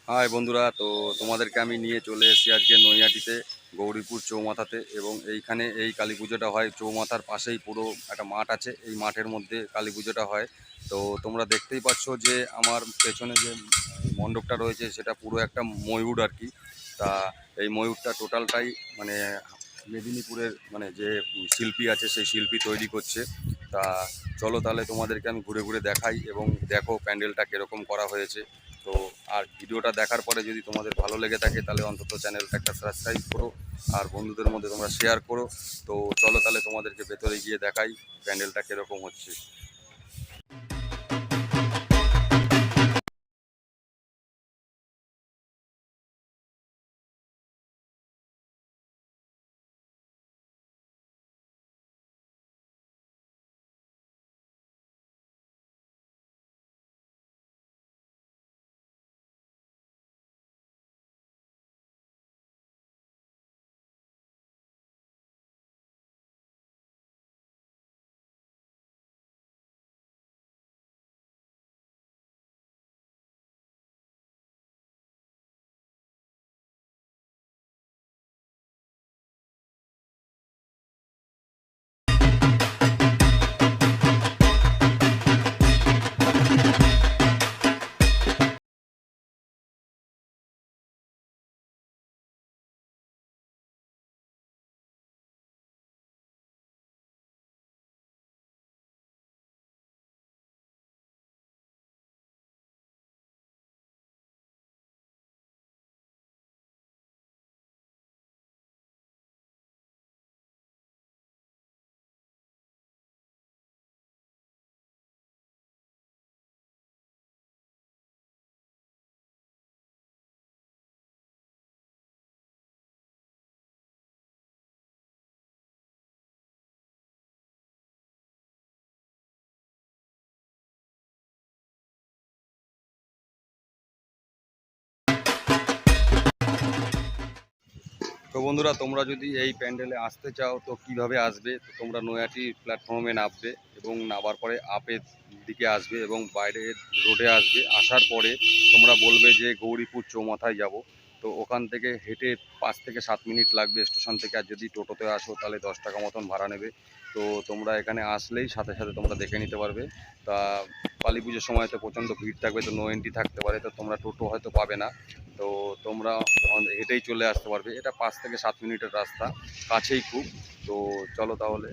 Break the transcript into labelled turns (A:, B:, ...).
A: High বন্ধুরা, তো তোমাদেরকে আমি নিয়ে চলে এসেছি আজকে নৈহাটিতে গৌরীপুর চৌমাথাতে। এবং এইখানে এই কালী পুজোটা হয় চৌমাথার পাশেই, পুরো একটা মাঠ আছে, এই মাঠের মধ্যে কালী পুজোটা হয়। তো তোমরা দেখতেই পাচ্ছ যে আমার পেছনে যে মণ্ডপটা রয়েছে সেটা পুরো একটা ময়ূর আর কি। তা এই ময়ূরটা টোটালটাই মানে মেদিনীপুরের মানে যে শিল্পী আছে সেই শিল্পী তৈরি করছে। তা চলো তাহলে তোমাদেরকে আমি ঘুরে ঘুরে দেখাই এবং দেখো প্যান্ডেলটা কীরকম করা হয়েছে। তো আর ভিডিওটা দেখার পরে যদি তোমাদের ভালো লেগে থাকে তাহলে অন্তত চ্যানেলটা একটা সাবস্ক্রাইব করো আর বন্ধুদের মধ্যে তোমরা শেয়ার করো। তো চলো তাহলে তোমাদেরকে ভেতরে গিয়ে দেখাই প্যান্ডেলটা কীরকম হচ্ছে। তো বন্ধুরা, তোমরা যদি এই প্যান্ডেলে আসতে চাও তো কিভাবে আসবে, তো তোমরা নৈহাটি প্ল্যাটফর্মে নামবে এবং নামার পরে আপের দিকে আসবে এবং বাইরের রোডে আসবে। আসার পরে তোমরা বলবে যে গৌরীপুর চৌমাথায় যাব। তো ওখান থেকে হেঁটে 5 থেকে 7 মিনিট লাগবে স্টেশন থেকে। আর যদি টোটোতে আসো তাহলে 10 টাকা মতন ভাড়া নেবে। তো তোমরা এখানে আসলেই সাথে সাথে তোমরা দেখে নিতে পারবে। তা কালী পুজোর সময় তো প্রচণ্ড ভিড় থাকবে, তো নো এন্ট্রি থাকতে পারে, তো তোমরা টোটো হয়তো পাবে না। তো তোমরা হেঁটেই চলে আসতে পারবে। এটা 5 থেকে 7 মিনিটের রাস্তা, কাছেই খুব। তো চলো তাহলে।